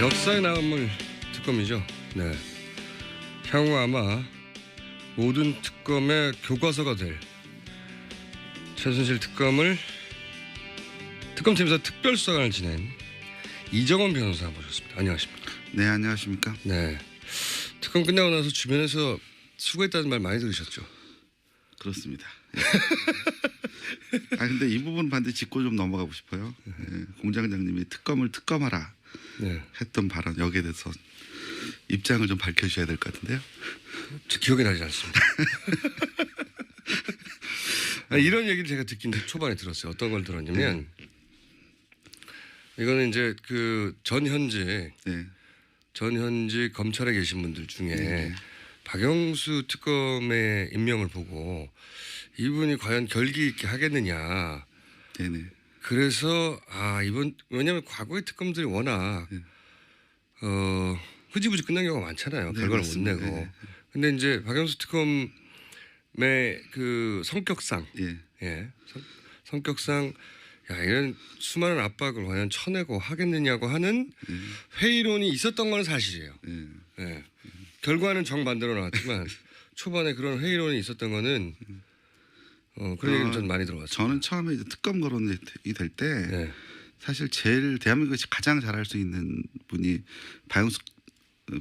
역사에 남을 특검이죠. 네. 향후 아마 모든 특검의 교과서가 될 최순실 특검을 특검팀에서 특별수사관을 지낸 이정원 변호사 모셨습니다. 안녕하십니까? 네, 안녕하십니까? 네. 특검 끝나고 나서 주변에서 수고했다는 말 많이 들으셨죠? 그렇습니다. 근데 이 부분 반드시 짚고 좀 넘어가고 싶어요. 공장장님이 특검을 특검하라 했던 발언, 여기에 대해서 입장을 좀 밝혀주셔야 될 것 같은데요. 저 기억이 나지 않습니다. 이런 얘기를 제가 듣긴 초반에 들었어요. 어떤 걸 들었냐면 이거는 이제 그 전현직 검찰에 계신 분들 중에 박영수 특검의 임명을 보고 이분이 과연 결기 있게 하겠느냐. 네네. 그래서 이번 왜냐하면 과거의 특검들이 워낙 흐지부지 끝난 경우가 많잖아요. 네, 결과를 맞습니다. 못 내고. 네네. 근데 이제 박영수 특검의 그 성격상, 성격상 이런 수많은 압박을 과연 쳐내고 하겠느냐고 하는 회의론이 있었던 건 사실이에요. 결과는 정반대로 나왔지만 초반에 그런 회의론이 있었던 거는 그런 얘기는 좀 많이 들어봤어요. 저는 처음에 이제 특검 거론이 될 때 사실 제일 대한민국에서 가장 잘할 수 있는 분이 박영수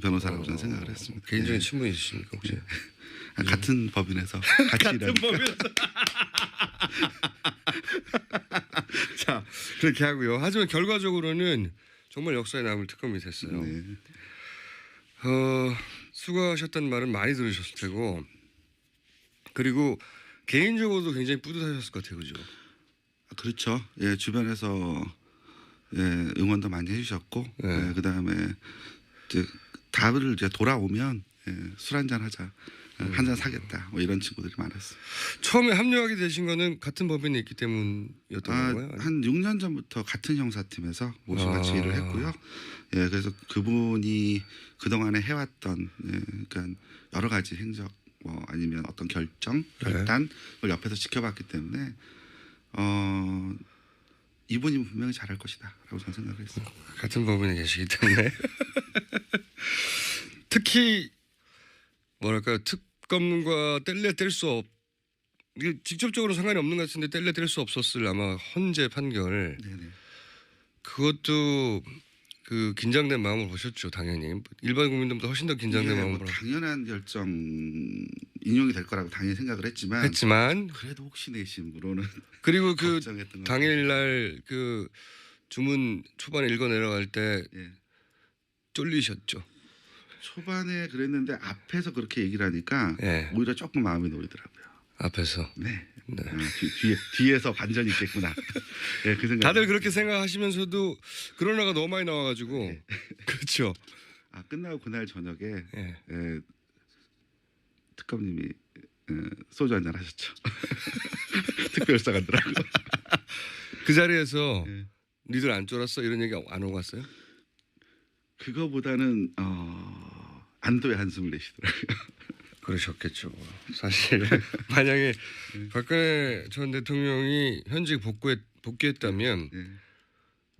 변호사라고 저는 생각을 했습니다. 개인적인 친분이 있으십니까 혹시? 같은 법인에서 같이 같은 법인에서. 자, 그렇게 하고요. 하지만 결과적으로는 정말 역사에 남을 특검이 됐어요. 수고하셨다는 말은 많이 들으셨을 테고, 그리고 개인적으로도 굉장히 뿌듯하셨을 것 같아요, 그죠? 그렇죠. 주변에서 응원도 많이 해주셨고, 그다음에 이제 답을 이제 돌아오면 술 한잔 하자, 한잔 사겠다, 뭐 이런 친구들이 많았어요. 처음에 합류하게 되신 거는 같은 법인에 있기 때문이었던 건가요? 한 6년 전부터 같은 형사팀에서 모두 같이 일을 했고요. 그래서 그분이 그동안에 해왔던 그러니까 여러 가지 행적 뭐 아니면 어떤 결단을 옆에서 지켜봤기 때문에 이분이 분명히 잘할 것이다라고 저는 생각을 했어요. 같은 법인에 계시기 때문에 특히 뭐랄까요, 특검과 뗄래 뗄 수 없, 이게 직접적으로 상관이 없는 것 같은데 뗄래 뗄 수 없었을 아마 헌재 판결. 그것도 그 긴장된 마음을 보셨죠, 당연히. 일반 국민들보다 훨씬 더 긴장된 마음으로. 당연한 결정 인용이 될 거라고 당연히 생각을 했지만 그래도 혹시 내심으로는 그리고 그 당일날 그 주문 초반에 읽어 내려갈 때 쫄리셨죠. 초반에 그랬는데 앞에서 그렇게 얘기를 하니까 오히려 조금 마음이 놓이더라고요. 앞에서. 뒤에서 반전이 있겠구나. 그 생각. 다들 그렇게 생각하시면서도 그러나가 너무 많이 나와가지고 그렇죠. 끝나고 그날 저녁에 특검님이 소주 한잔 하셨죠. 특별수사관들하고. 그 자리에서 니들 안 쫄았어? 이런 얘기 안 오고 갔어요? 그거보다는 안도의 한숨을 내시더라고요. 그러셨겠죠. 사실 만약에 박근혜 전 대통령이 현직 복귀했다면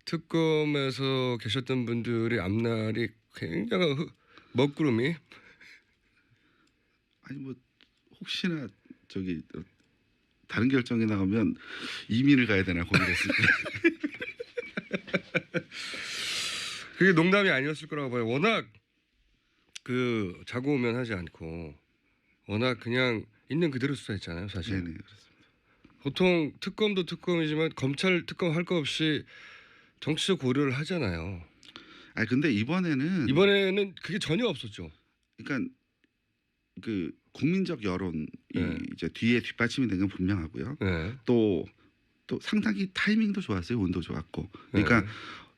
특검에서 계셨던 분들의 앞날이 굉장한 먹구름이. 아니 뭐 혹시나 저기 다른 결정이 나오면 이민을 가야 되나 고민했습니다. 그게 농담이 아니었을 거라고 봐요. 워낙 그 자고 오면 하지 않고 워낙 그냥 있는 그대로 수사했잖아요, 사실. 네, 그렇습니다. 보통 특검도 특검이지만 검찰 특검 할 거 없이 정치적 고려를 하잖아요. 근데 이번에는 그게 전혀 없었죠. 그러니까 그 국민적 여론이 이제 뒤에 뒷받침이 된 건 분명하고요. 또 상당히 타이밍도 좋았어요. 운도 좋았고. 그러니까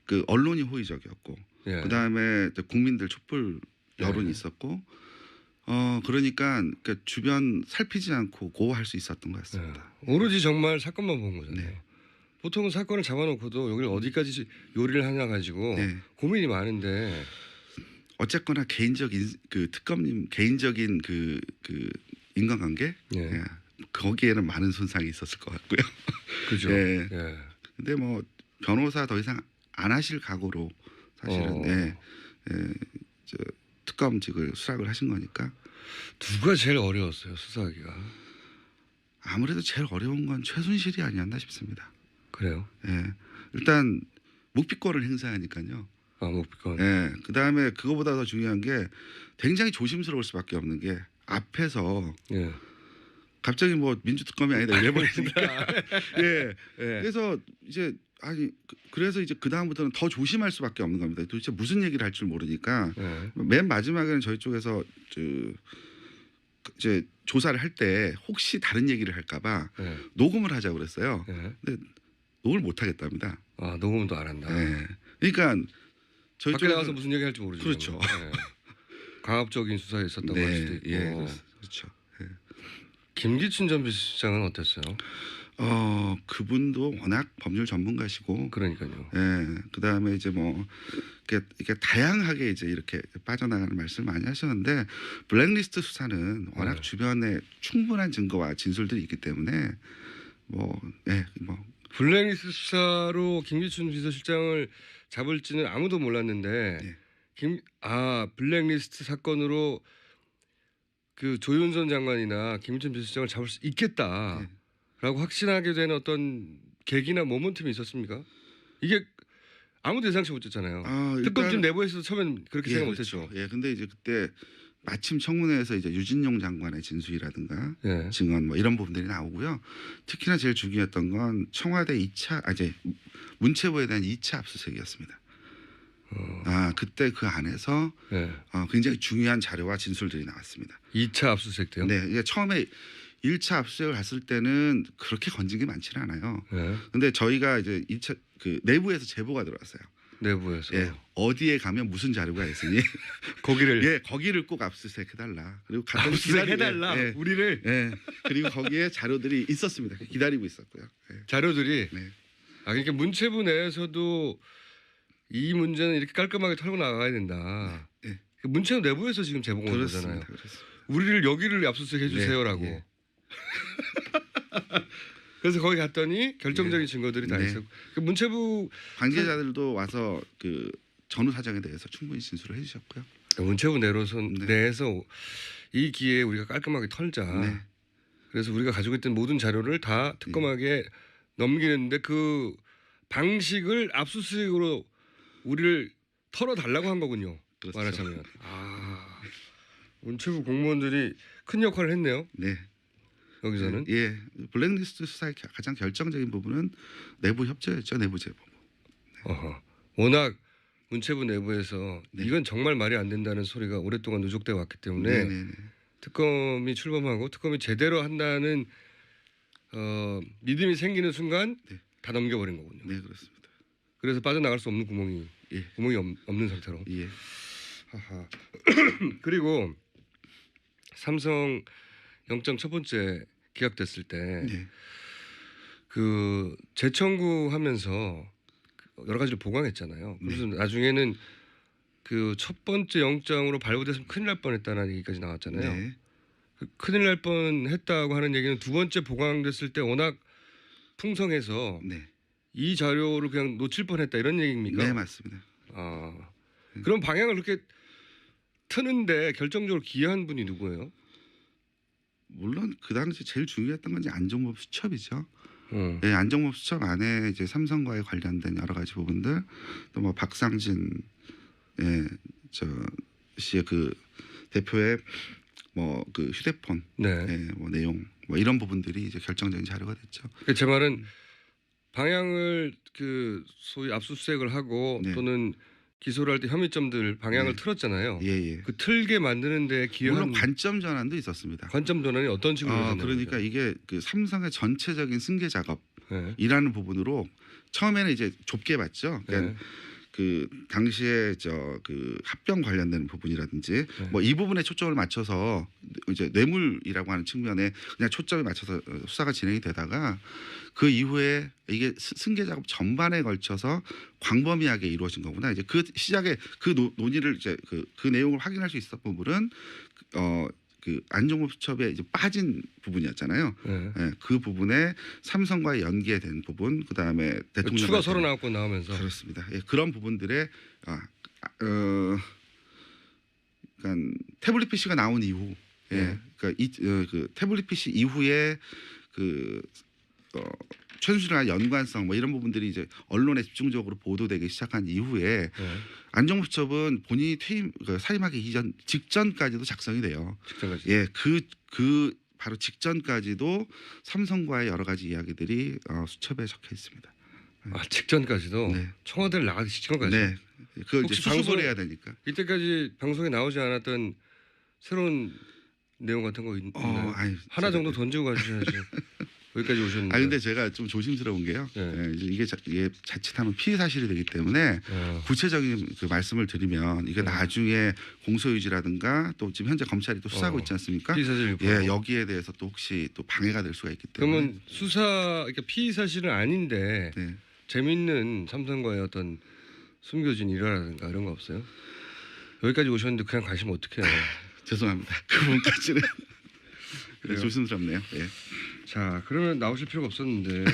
그 언론이 호의적이었고, 그다음에 국민들 촛불 여론이 있었고, 그러니까 주변 살피지 않고 고할 수 있었던 것 같습니다. 오로지 정말 사건만 본 거잖아요. 보통은 사건을 잡아놓고도 여기를 어디까지 요리를 하냐 가지고 고민이 많은데. 어쨌거나 개인적인 그 특검님 개인적인 그 인간관계 거기에는 많은 손상이 있었을 것 같고요. 그죠. 근데 뭐 변호사 더 이상 안 하실 각오로 사실은 저 특검직을 수락을 하신 거니까. 누가 제일 어려웠어요 수사하기가? 아무래도 제일 어려운 건 최순실이 아니었나 싶습니다. 그래요? 일단 묵비권을 행사하니까요. 묵비권. 그다음에 그거보다 더 중요한 게 굉장히 조심스러울 수밖에 없는 게 앞에서 갑자기 뭐 민주특검이 아니다 이래버리니까. 그래서 이제 그래서 이제 그 다음부터는 더 조심할 수밖에 없는 겁니다. 도대체 무슨 얘기를 할 줄 모르니까 맨 마지막에는 저희 쪽에서 이제 조사를 할 때 혹시 다른 얘기를 할까봐 녹음을 하자고 그랬어요. 근데 녹음을 못 하겠답니다. 녹음도 안 한다. 그러니까 저희 밖에 나가서 무슨 얘기 할지 모르죠. 그렇죠. 강압적인 수사에 있었다고 할 수도 있고. 그렇죠. 김기춘 전 비서실장은 어땠어요? 그분도 워낙 법률 전문가시고, 그러니까요. 그다음에 이제 뭐 이렇게 다양하게 이제 이렇게 빠져나가는 말씀 많이 하셨는데 블랙리스트 수사는 워낙 주변에 충분한 증거와 진술들이 있기 때문에 뭐 블랙리스트 수사로 김기춘 비서실장을 잡을지는 아무도 몰랐는데 블랙리스트 사건으로 그 조윤선 장관이나 김기춘 비서실장을 잡을 수 있겠다라고 확신하게 된 어떤 계기나 모멘텀이 있었습니까? 이게 아무도 예상치 못했잖아요. 특검팀 내부에서도 처음엔 그렇게 생각 못했죠. 근데 이제 그때 마침 청문회에서 이제 유진용 장관의 진술이라든가 증언 뭐 이런 부분들이 나오고요. 특히나 제일 중요했던 건 청와대 2차 이제 문체부에 대한 2차 압수수색이었습니다. 그때 그 안에서 굉장히 중요한 자료와 진술들이 나왔습니다. 2차 압수수색 때요? 네, 이게 처음에 1차 압수수색을 갔을 때는 그렇게 건진 게 많지는 않아요. 근데 저희가 이제 2차 그 내부에서 제보가 들어왔어요. 내부에서 어디에 가면 무슨 자료가 있으니 거기를 꼭 압수수색 해달라. 그리고 압수수색 해달라. 우리를 그리고 거기에 자료들이 있었습니다. 기다리고 있었고요. 자료들이. 그러니까 문체부 내에서도 이 문제는 이렇게 깔끔하게 털고 나가야 된다. 그 문체부 내부에서 지금 제보가 온 거잖아요. 우리를 여기를 압수수색 해주세요라고. 그래서 거기 갔더니 결정적인 증거들이 다 있었고 그 문체부 관계자들도 와서 그 전후 사정에 대해서 충분히 진술을 해주셨고요. 문체부 내에서 이 기회에 우리가 깔끔하게 털자. 그래서 우리가 가지고 있던 모든 자료를 다 특검하게 넘기는데 그 방식을 압수수색으로 우리를 털어달라고 한 거군요. 그렇죠. 말하자면. 문체부 공무원들이 큰 역할을 했네요. 여기서는. 블랙리스트 수사의 가장 결정적인 부분은 내부 협조였죠. 내부 제보. 워낙 문체부 내부에서 이건 정말 말이 안 된다는 소리가 오랫동안 누적돼 왔기 때문에 특검이 출범하고 특검이 제대로 한다는 믿음이 생기는 순간 다 넘겨버린 거군요. 네, 그렇습니다. 그래서 빠져나갈 수 없는 구멍이 없는 상태로. 그리고 삼성 영장 첫 번째 기각됐을 때 그 재청구하면서 여러 가지를 보강했잖아요. 그래서 나중에는 그 첫 번째 영장으로 발부됐으면 큰일 날 뻔했다는 얘기까지 나왔잖아요. 그 큰일 날 뻔했다고 하는 얘기는 두 번째 보강됐을 때 워낙 풍성해서 이 자료를 그냥 놓칠 뻔했다 이런 얘기입니까? 네, 맞습니다. 그럼 방향을 그렇게 트는데 결정적으로 기여한 분이 누구예요? 물론 그 당시 제일 중요했던 건 이제 안종범 수첩이죠. 안종범 수첩 안에 이제 삼성과의 관련된 여러 가지 부분들, 또 뭐 박상진 씨의 그 대표의 뭐 그 휴대폰 뭐 내용 뭐 이런 부분들이 이제 결정적인 자료가 됐죠. 제 말은 방향을 그 소위 압수수색을 하고 또는 기소를 할 때 혐의점들 방향을 틀었잖아요. 그 틀게 만드는 데 기여한 물론 관점 전환도 있었습니다. 관점 전환이 어떤 식으로 그러니까 이게 그 삼성의 전체적인 승계 작업이라는 부분으로 처음에는 이제 좁게 봤죠. 그러니까 그 당시에 그 합병 관련된 부분이라든지 뭐 이 부분에 초점을 맞춰서 이제 뇌물이라고 하는 측면에 그냥 초점을 맞춰서 수사가 진행이 되다가 그 이후에 이게 승계 작업 전반에 걸쳐서 광범위하게 이루어진 거구나. 이제 그 시작에 그 논의를 이제 그 내용을 확인할 수 있었던 부분은 그 안종범 수첩에 이제 빠진 부분이었잖아요. 네. 예, 그 부분에 삼성과 연계된 부분, 그 다음에 대통령 추가 서로 나왔고 나오면서 그렇습니다. 예, 그런 부분들에 그러니까 태블릿 PC가 나온 이후, 예, 그러니까 그 태블릿 PC 이후에 그 최순실과 연관성 뭐 이런 부분들이 이제 언론에 집중적으로 보도되기 시작한 이후에 안종범 수첩은 본인이 사임하기 이전 직전까지도 작성이 돼요. 직전까지. 예, 그 바로 직전까지도 삼성과의 여러 가지 이야기들이 수첩에 적혀 있습니다. 아 직전까지도 네. 청와대를 나가기 직전까지. 네, 그걸 이제 혹시 수습을 해야 되니까. 이때까지 방송에 나오지 않았던 새로운 내용 같은 거 있나요? 하나 정도 던지고 가주셔야지. 여기까지 오셨는데. 근데 제가 좀 조심스러운 게요. 네. 예, 이게 자칫하면 피의 사실이 되기 때문에 구체적인 그 말씀을 드리면 이게 나중에 공소유지라든가 또 지금 현재 검찰이 또 수사하고 있지 않습니까? 피의 사실 예, 여기에 대해서 또 혹시 또 방해가 될 수가 있기 때문에. 그러면 그러니까 피의 사실은 아닌데 네. 재밌는 삼성과의 어떤 숨겨진 일화라든가 이런 거 없어요? 여기까지 오셨는데 그냥 가시면 어떡해요? 죄송합니다. 그 부분까지는 조심스럽네요. 예. 자, 그러면 나오실 필요가 없었는데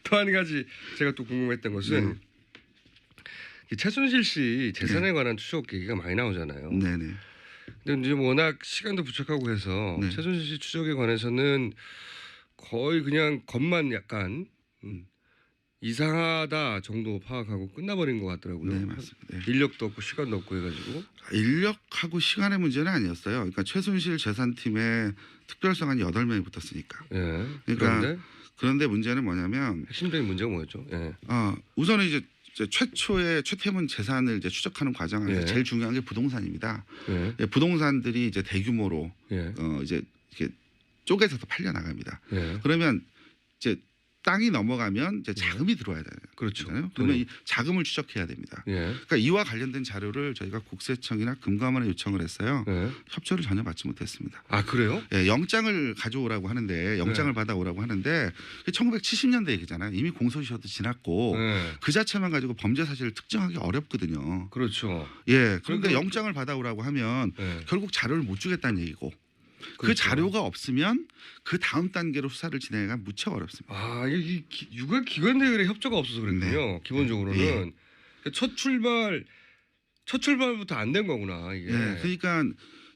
또 한 가지 제가 또 궁금했던 것은 이 최순실 씨 재산에 관한 추적 얘기가 많이 나오잖아요. 네네. 근데 이제 워낙 시간도 부족하고 해서 최순실 씨 추적에 관해서는 거의 그냥 겉만 약간 이상하다 정도 파악하고 끝나버린 것 같더라고요. 네, 맞습니다. 네. 인력도 없고 시간도 없고 해가지고. 인력하고 시간의 문제는 아니었어요. 그러니까 최순실 재산팀에 특별성한 8명이 붙었으니까. 예. 그러니까 그런데 문제는 뭐냐면 핵심적인 문제가 뭐였죠? 예. 우선은 이제 최초의 최태문 재산을 이제 추적하는 과정 안에서 예. 제일 중요한 게 부동산입니다. 예. 예, 부동산들이 이제 대규모로 예. 이제 이렇게 쪼개서 팔려 나갑니다. 예. 그러면 이제 땅이 넘어가면 이제 자금이 들어와야 되잖아요. 그렇죠. 그러면 이 자금을 추적해야 됩니다. 예. 그러니까 이와 관련된 자료를 저희가 국세청이나 금감원에 요청을 했어요. 예. 협조를 전혀 받지 못했습니다. 아 그래요? 예, 영장을 가져오라고 하는데 영장을 받아오라고 하는데 1970년대 얘기잖아요. 이미 공소시효도 지났고 그 자체만 가지고 범죄 사실을 특정하기 어렵거든요. 그렇죠. 예, 그런데 영장을 받아오라고 하면 예. 결국 자료를 못 주겠다는 얘기고 그 그렇죠. 자료가 없으면 그 다음 단계로 수사를 진행하기가 무척 어렵습니다. 이게 육아 기관들의 협조가 없어서 그랬군요. 기본적으로는 예. 첫 출발부터 안 된 거구나 이게. 예, 그러니까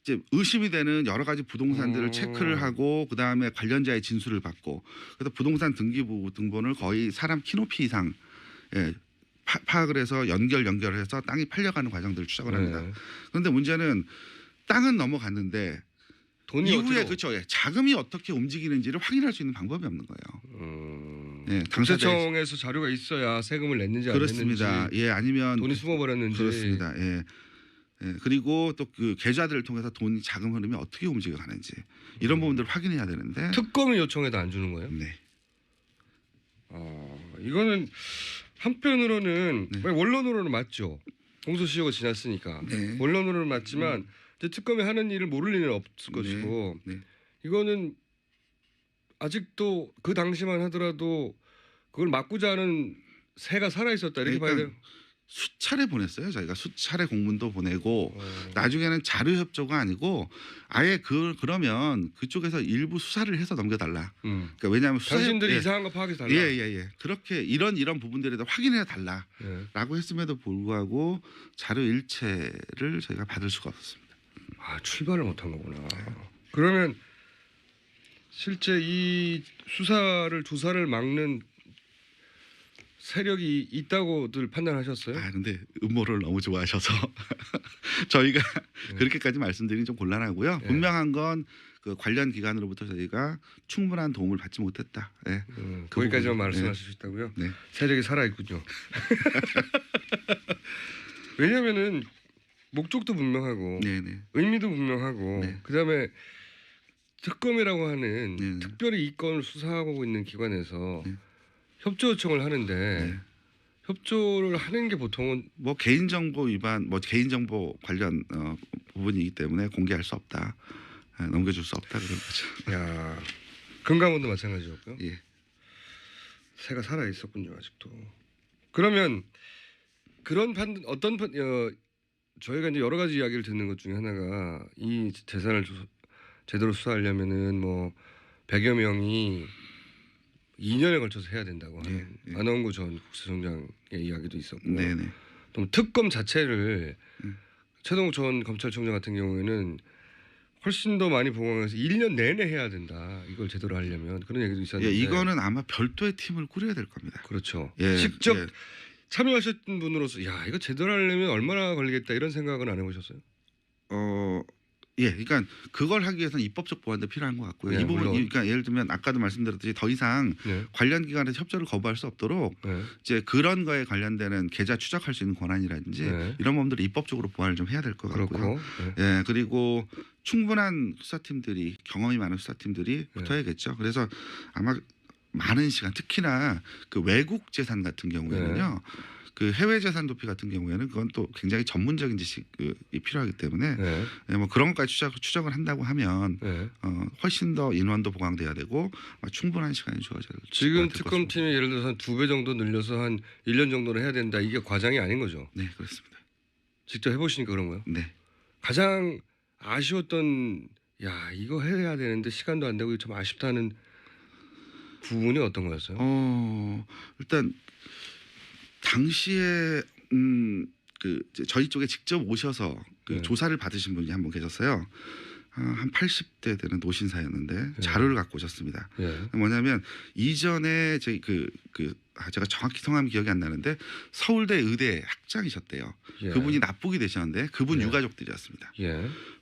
이제 의심이 되는 여러 가지 부동산들을 체크를 하고 그 다음에 관련자의 진술을 받고 그래서 부동산 등본을 거의 사람 키높이 이상 파악을 해서 연결해서 땅이 팔려가는 과정들을 추적을 합니다. 그런데 문제는 땅은 넘어갔는데 돈이 이후에 그렇죠. 자금이 어떻게 움직이는지를 확인할 수 있는 방법이 없는 거예요. 국세청에서 자료가 있어야 세금을 냈는지 안 그렇습니다. 냈는지. 예, 아니면 돈이 숨어버렸는지. 그렇습니다. 예. 그리고 또 그 계좌들을 통해서 돈 자금 흐름이 어떻게 움직여가는지 이런 부분들을 확인해야 되는데 특검이 요청해도 안 주는 거예요? 네. 이거는 한편으로는 원론으로는 맞죠. 공소시효가 지났으니까 네. 원론으로는 맞지만 이제 특검이 하는 일을 모를 리는 없을 것이고 이거는 아직도 그 당시만 하더라도 그걸 막고자 하는 새가 살아 있었다 이렇게 봐야 돼요. 수차례 보냈어요. 저희가 수차례 공문도 보내고 나중에는 자료 협조가 아니고 아예 그러면 그쪽에서 일부 수사를 해서 넘겨달라. 그러니까 왜냐하면 당신들이 이상한 거 파악해서 달라. 예. 그렇게 이런 부분들에 대해서 확인해 달라라고 했음에도 불구하고 자료 일체를 저희가 받을 수가 없었습니다. 출발을 못한 거구나. 그러면 실제 이 조사를 막는 세력이 있다고들 판단하셨어요? 근데 음모를 너무 좋아하셔서 저희가 그렇게까지 말씀드리긴 좀 곤란하고요. 분명한 건 그 관련 기관으로부터 저희가 충분한 도움을 받지 못했다. 거기까지만 말씀하실 수 있다고요? 네. 세력이 살아 있군요. 왜냐하면은 목적도 분명하고 의미도 분명하고 그다음에 특검이라고 하는 특별히 이 건을 수사하고 있는 기관에서 협조 요청을 하는데 협조를 하는 게 보통은 뭐 개인정보 위반, 뭐 개인정보 관련 부분이기 때문에 공개할 수 없다, 넘겨줄 수 없다 그런 거죠. 금감원도 마찬가지였고요. 예. 새가 살아 있었군요 아직도. 그러면 그런 저희가 이제 여러 가지 이야기를 듣는 것 중에 하나가 이 재산을 제대로 수사하려면은 뭐 100여 명이 2년에 걸쳐서 해야 된다고 하는 안원구 전 국세청장의 이야기도 있었고 네네. 또 특검 자체를 최동욱 전 검찰총장 같은 경우에는 훨씬 더 많이 보강해서 1년 내내 해야 된다. 이걸 제대로 하려면 그런 얘기도 있었는데 이거는 아마 별도의 팀을 꾸려야 될 겁니다. 그렇죠. 예, 직접 예. 참여하셨던 분으로서 야 이거 제대로 하려면 얼마나 걸리겠다 이런 생각은 안 해보셨어요? 그러니까 그걸 하기 위해서는 입법적 보완도 필요한 것 같고요. 네, 이 부분, 물론. 그러니까 예를 들면 아까도 말씀드렸듯이 더 이상 네. 관련 기관에서 협조를 거부할 수 없도록 네. 이제 그런 거에 관련되는 계좌 추적할 수 있는 권한이라든지 네. 이런 부분들을 입법적으로 보완을 좀 해야 될 것 같고요. 그렇고 네. 예, 그리고 충분한 수사팀들이 경험이 많은 수사팀들이 붙어야겠죠. 그래서 아마 많은 시간, 특히나 그 외국 재산 같은 경우에는요. 그 해외 재산 도피 같은 경우에는 그건 또 굉장히 전문적인 지식이 필요하기 때문에 뭐 그런 것까지 추적을 한다고 하면 훨씬 더 인원도 보강돼야 되고 충분한 시간이 주어져야 될 지금 것 특검팀이 예를 들어서 한 2배 정도 늘려서 한 1년 정도는 해야 된다. 이게 과장이 아닌 거죠? 네, 그렇습니다. 직접 해보시니까 그런 거요? 네. 가장 아쉬웠던 야 이거 해야 되는데 시간도 안 되고 좀 아쉽다는 부분이 어떤 거였어요? 일단 당시에 그 저희 쪽에 직접 오셔서 그 조사를 받으신 분이 한 분 계셨어요. 한 80대 되는 노신사였는데 자료를 갖고 오셨습니다. 뭐냐면 이전에 저희 제가 정확히 성함 기억이 안 나는데 서울대 의대 학장이셨대요. 그분이 납북이 되셨는데 그분 유가족들이었습니다.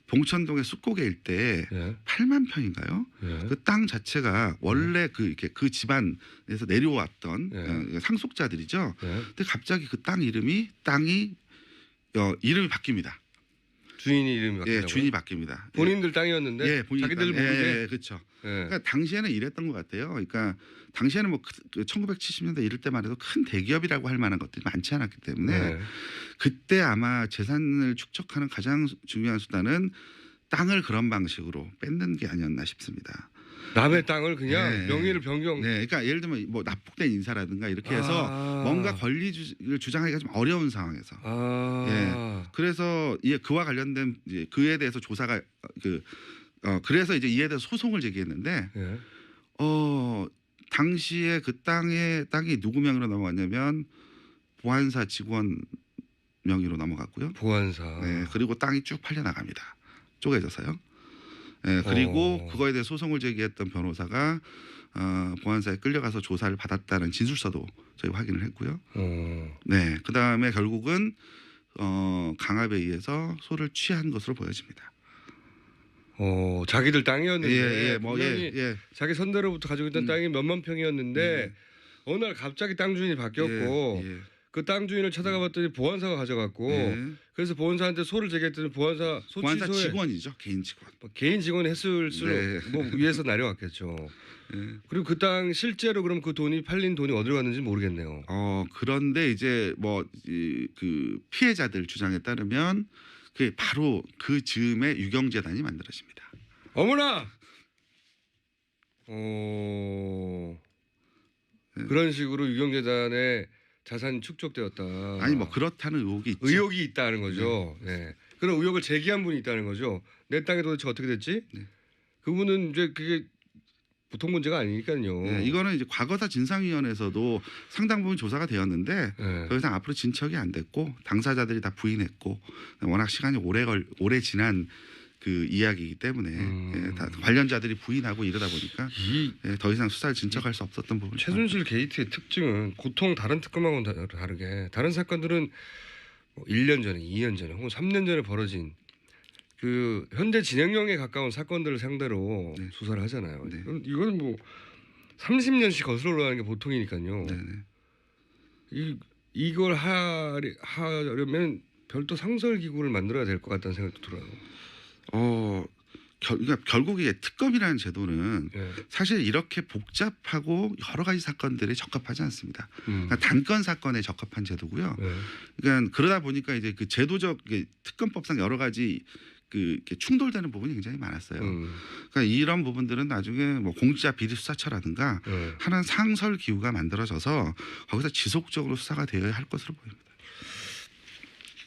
봉천동의 숫고개 일대에 8만 평인가요? 그 땅 자체가 원래 그 집안에서 내려왔던 상속자들이죠. 근데 갑자기 그 땅 이름이 바뀝니다. 주인이 이름이 바뀌냐고요? 주인이 바뀝니다. 본인들 땅이었는데 자기들 모르게. 그렇죠. 그러니까 당시에는 이랬던 것 같아요. 그러니까 당시에는 뭐 1970년대 이럴 때만 해도 큰 대기업이라고 할 만한 것들이 많지 않았기 때문에 그때 아마 재산을 축적하는 가장 중요한 수단은 땅을 그런 방식으로 뺏는 게 아니었나 싶습니다. 남의 땅을 그냥 명의를 변경. 그러니까 예를 들면 뭐 납북된 인사라든가 이렇게 해서 뭔가 권리를 주장하기가 좀 어려운 상황에서. 그래서 그와 관련된 그에 대해서 조사가 그래서 이제 이에 대해서 소송을 제기했는데 당시에 그 땅이 누구 명의로 넘어갔냐면 보안사 직원 명의로 넘어갔고요. 보안사. 그리고 땅이 쭉 팔려 나갑니다. 쪼개져서요. 그리고 그거에 대해 소송을 제기했던 변호사가 보안사에 끌려가서 조사를 받았다는 진술서도 저희 확인을 했고요. 그 다음에 결국은 강압에 의해서 소를 취한 것으로 보여집니다. 자기들 땅이었는데 자기 선대로부터 가지고 있던 땅이 몇만 평이었는데 어느 날 갑자기 땅 주인이 바뀌었고 그 땅 주인을 찾아가 봤더니 보안사가 가져갔고 그래서 보안사한테 소를 제기했더니 보안사 직원이죠. 개인 직원. 개인 직원이 했을수록 뭐 위에서 내려왔겠죠. 그리고 그 땅 실제로 그럼 그 돈이 팔린 돈이 어디로 갔는지 모르겠네요. 그런데 이제 뭐 그 피해자들 주장에 따르면 그 바로 그 즈음에 유경재단이 만들어집니다. 어머나. 그런 식으로 유경재단의 자산이 축적되었다. 아니 뭐 그렇다는 의혹이 있죠. 의혹이 있다는 거죠. 그런 의혹을 제기한 분이 있다는 거죠. 내 땅이 도대체 어떻게 됐지? 그분은 이제 그게 보통 문제가 아니니까요. 이거는 이제 과거사 진상위원회에서도 상당 부분 조사가 되었는데 더 이상 앞으로 진척이 안 됐고 당사자들이 다 부인했고 워낙 시간이 오래 지난 그 이야기이기 때문에 다 관련자들이 부인하고 이러다 보니까 더 이상 수사를 진척할 수 없었던 부분이 최순실 게이트의 특징은 보통 다른 특검하고는 다르게 다른 사건들은 뭐 1년 전에 2년 전에 혹은 3년 전에 벌어진 그 현재 진행형에 가까운 사건들을 상대로 수사를 하잖아요. 이건 뭐 30년씩 거슬러 올라가는 게 보통이니까요. 이걸 하려면 별도 상설 기구를 만들어야 될 것 같다는 생각도 들어요. 그러니까 결국 이게 특검이라는 제도는 사실 이렇게 복잡하고 여러 가지 사건들에 적합하지 않습니다. 그러니까 단건 사건에 적합한 제도고요. 그러니까 그러다 보니까 이제 그 제도적 특검법상 여러 가지 이렇게 충돌되는 부분이 굉장히 많았어요. 그러니까 이런 부분들은 나중에 뭐 공직자 비리 수사처라든가 하는 상설 기구가 만들어져서 거기서 지속적으로 수사가 되어야 할 것으로 보입니다.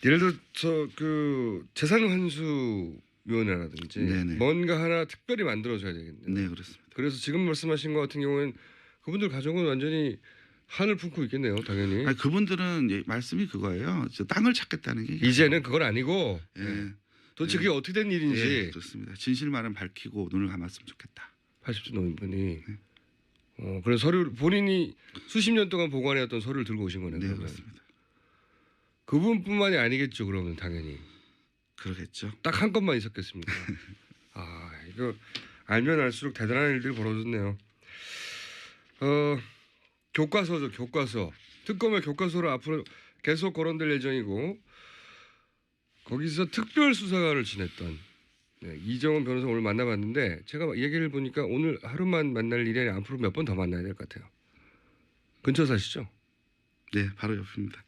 예를 들어서 그 재산환수위원회라든지 네네. 뭔가 하나 특별히 만들어줘야 되겠네요. 네, 그렇습니다. 그래서 지금 말씀하신 것 같은 경우에는 그분들 가족은 완전히 한을 품고 있겠네요, 당연히. 아니, 그분들은 말씀이 그거예요. 땅을 찾겠다는 게 이제는 그건 아니고 예. 도대체 그게 어떻게 된 일인지 예, 그렇습니다. 진실만은 밝히고 눈을 감았으면 좋겠다. 80대 넘은 분이 그래서 서류 본인이 수십 년 동안 보관해왔던 서류를 들고 오신 거네요. 네, 그러면. 그렇습니다. 그분뿐만이 아니겠죠. 그러면 당연히 그러겠죠. 딱 한 건만 있었겠습니까? 아 이거 알면 알수록 대단한 일들이 벌어졌네요. 교과서죠. 교과서. 특검의 교과서로 앞으로 계속 거론될 예정이고 거기서 특별수사관을 지냈던 이정원 변호사 오늘 만나봤는데 제가 얘기를 보니까 오늘 하루만 만날 일이 아니라 앞으로 몇 번 더 만나야 될 것 같아요. 근처 사시죠? 네, 바로 옆입니다.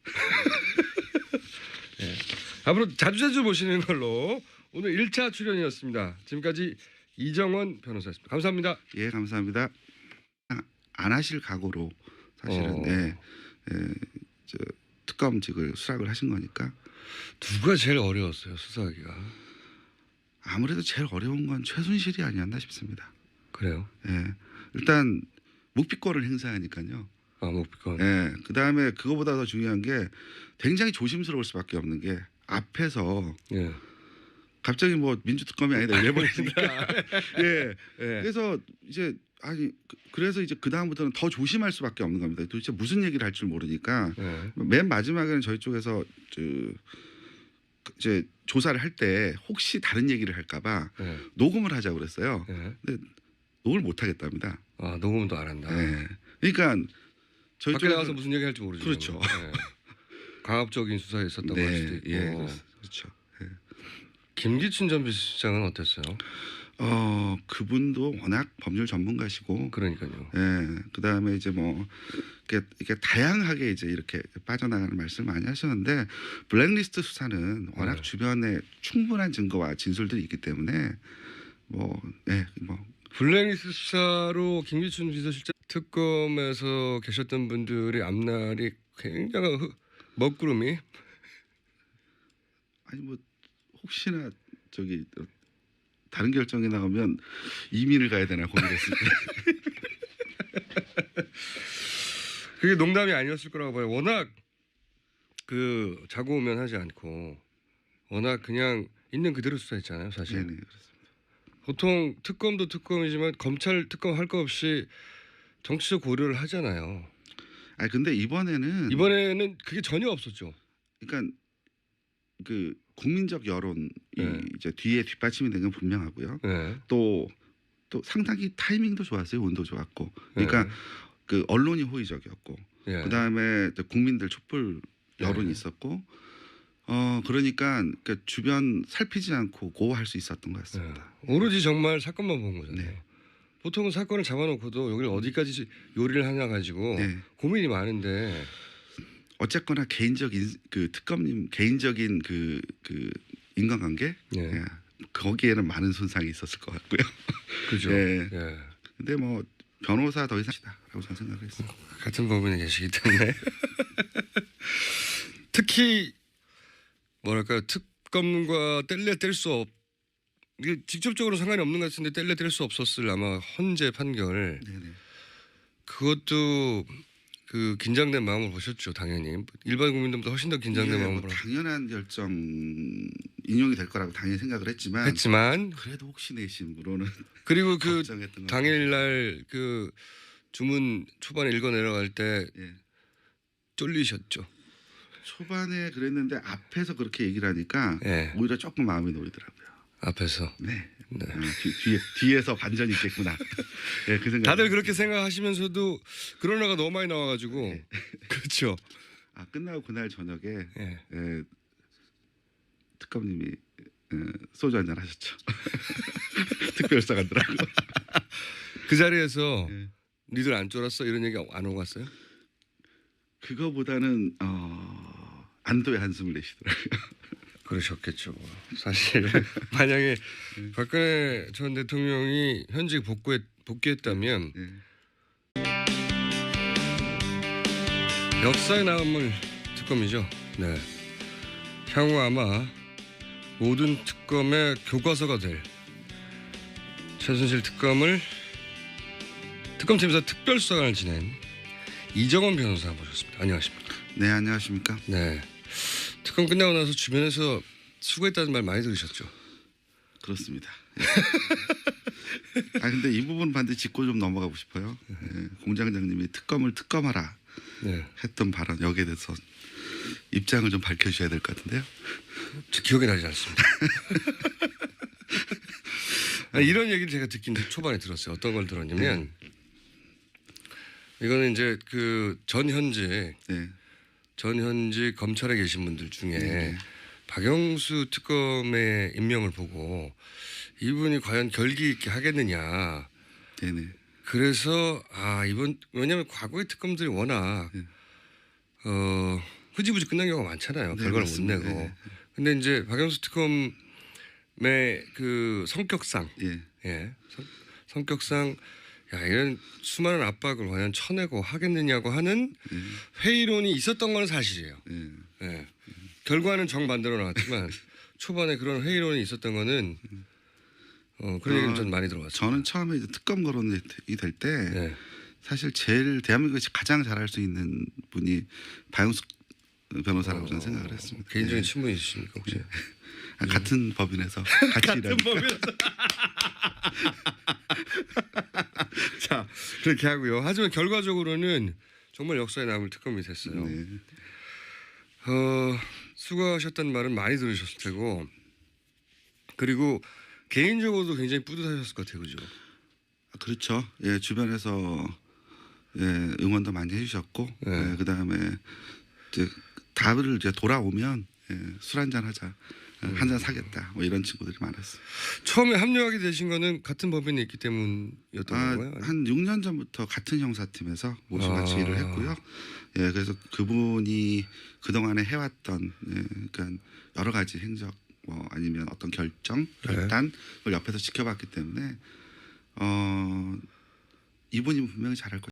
네. 앞으로 자주자주 모시는 걸로 오늘 1차 출연이었습니다. 지금까지 이정원 변호사였습니다. 감사합니다. 예, 감사합니다. 안 하실 각오로 사실은 저 특검직을 수락을 하신 거니까. 누가 제일 어려웠어요 수사하기가? 아무래도 제일 어려운 건 최순실이 아니었나 싶습니다. 그래요? 예, 일단 묵비권을 행사하니까요. 아, 묵비권. 예, 그 다음에 그거보다 더 중요한 게 굉장히 조심스러울 수밖에 없는 게 앞에서 예. 갑자기 뭐 민주특검이 아니다 이래버리니까. 예, 예. 그래서 이제 그래서 이제 그 다음부터는 더 조심할 수밖에 없는 겁니다. 도대체 무슨 얘기를 할 줄 모르니까 예. 맨 마지막에는 저희 쪽에서 이제 조사를 할 때 혹시 다른 얘기를 할까봐 예. 녹음을 하자고 그랬어요. 예. 근데 녹음을 못 하겠답니다. 아 녹음도 안 한다. 예. 그러니까 저희 밖에 쪽에서- 나가서 무슨 얘기 할지 모르죠. 그렇죠. 예. 강압적인 수사에 있었다고 할 수도 있고. 예, 그렇죠. 예. 김기춘 전 비서실장은 어땠어요? 그분도 워낙 법률 전문가시고, 그러니까요. 예, 그 다음에 이제 뭐 이렇게 다양하게 이제 이렇게 빠져나가는 말씀을 많이 하셨는데 블랙리스트 수사는 워낙 주변에 충분한 증거와 진술들이 있기 때문에 뭐 블랙리스트 수사로 김기춘 비서실장 특검에서 계셨던 분들의 앞날이 굉장히 먹구름이. 아니 뭐 혹시나 다른 결정이 나오면 이민을 가야 되나 고민했습니다. 그게 농담이 아니었을 거라고 봐요. 워낙 그 자고 오면 하지 않고 워낙 그냥 있는 그대로 수사했잖아요, 사실. 네네, 그렇습니다. 보통 특검도 특검이지만 검찰 특검 할 거 없이 정치적 고려를 하잖아요. 아 근데 이번에는 그게 전혀 없었죠. 그러니까 그 국민적 여론이 이제 뒤에 뒷받침이 된 건 분명하고요. 네. 또 상당히 타이밍도 좋았어요. 운도 좋았고. 그러니까 그 언론이 호의적이었고. 네. 그다음에 국민들 촛불 여론이 있었고. 그러니까 주변 살피지 않고 고할 수 있었던 것 같습니다. 오로지 정말 사건만 본 거잖아요. 네. 보통은 사건을 잡아놓고도 여기를 어디까지 요리를 하냐 가지고 고민이 많은데 어쨌거나 개인적인 그 특검님 개인적인 그 인간관계 거기에는 많은 손상이 있었을 것 같고요. 그죠. 예. 근데 뭐 변호사 더 이상이다라고 저는 생각을 했어요. 같은 법원에 계시기 때문에 특히 뭐랄까 특검과 뗄 수 없. 이게 직접적으로 상관이 없는 것 같은데 뗄 수 없었을 아마 헌재 판결. 네네. 그것도 그 긴장된 마음을 보셨죠, 당연히. 일반 국민들보다 훨씬 더 긴장된 마음을 뭐 당연한 결정 인용이 될 거라고 당연히 생각을 했지만 그래도 혹시 내심으로는 그리고 그 걱정했던 당일날 그 주문 초반에 읽어 내려갈 때 쫄리셨죠. 초반에 그랬는데 앞에서 그렇게 얘기를 하니까 오히려 조금 마음이 놓이더라고요. 앞에서. 네. 뒤에서 반전이 있겠구나. 네, 그 생각. 다들 그렇게 생각하시면서도 그러나가 너무 많이 나와가지고 그렇죠. 끝나고 그날 저녁에 특검님이 소주 한잔 하셨죠. 특별사관들하고. 그 자리에서 니들 안 쫄았어 이런 얘기 안 오고 갔어요? 그거보다는 안도의 한숨을 내시더라고요. 그러셨겠죠. 사실 만약에 박근혜 전 대통령이 현직 복귀했다면 역사에 남을 특검이죠. 네. 향후 아마 모든 특검의 교과서가 될 최순실 특검팀에서 특별수사관을 지낸 이정원 변호사 모셨습니다. 안녕하십니까? 네, 안녕하십니까? 네. 특검 끝나고 나서 주변에서 수고했다는 말 많이 들으셨죠? 그렇습니다. 아 근데 이 부분 반드시 짚고 좀 넘어가고 싶어요. 공장장님이 특검을 특검하라 했던 발언 여기에 대해서 입장을 좀 밝혀주셔야 될 것 같은데요. 저 기억이 나지 않습니다. 이런 얘기를 제가 듣긴 초반에 들었어요. 어떤 걸 들었냐면 이거는 이제 그 전현직 검찰에 계신 분들 중에 박영수 특검의 임명을 보고 이분이 과연 결기 있게 하겠느냐. 그래서 이번 왜냐하면 과거의 특검들이 워낙 흐지부지 끝난 경우가 많잖아요. 결과를 맞습니다. 못 내고. 근데 이제 박영수 특검의 그 성격상, 성격상 이런 수많은 압박을 과연 쳐내고 하겠느냐고 하는 회의론이 있었던 건 사실이에요. 결과는 정반대로 나왔지만 초반에 그런 회의론이 있었던 거는 그런 얘기를 좀 많이 들어봤어요. 저는 처음에 이제 특검 거론이 될 때 사실 제일 대한민국에서 가장 잘할 수 있는 분이 박영수 변호사라고 저는 생각을 했습니다. 개인적인 친분이 있으십니까 혹시? 같은 법인에서 같이 같은 법인에서. 자 그렇게 하고요. 하지만 결과적으로는 정말 역사에 남을 특검이 됐어요. 수고하셨다는 말은 많이 들으셨을 테고 그리고 개인적으로도 굉장히 뿌듯하셨을 것 같아요. 그죠? 그렇죠. 주변에서 응원도 많이 해주셨고 그다음에 이제 답을 이제 돌아오면 술 한잔 하자. 한 잔 사겠다. 뭐 이런 친구들이 많았어요. 처음에 합류하게 되신 거는 같은 법인에 있기 때문이었던 건가요? 한 6년 전부터 같은 형사팀에서 모시 같이 일을 했고요. 그래서 그분이 그동안에 해왔던 그러니까 여러 가지 행적 뭐 아니면 어떤 결단을 옆에서 지켜봤기 때문에 이분이 분명히 잘할 거예요.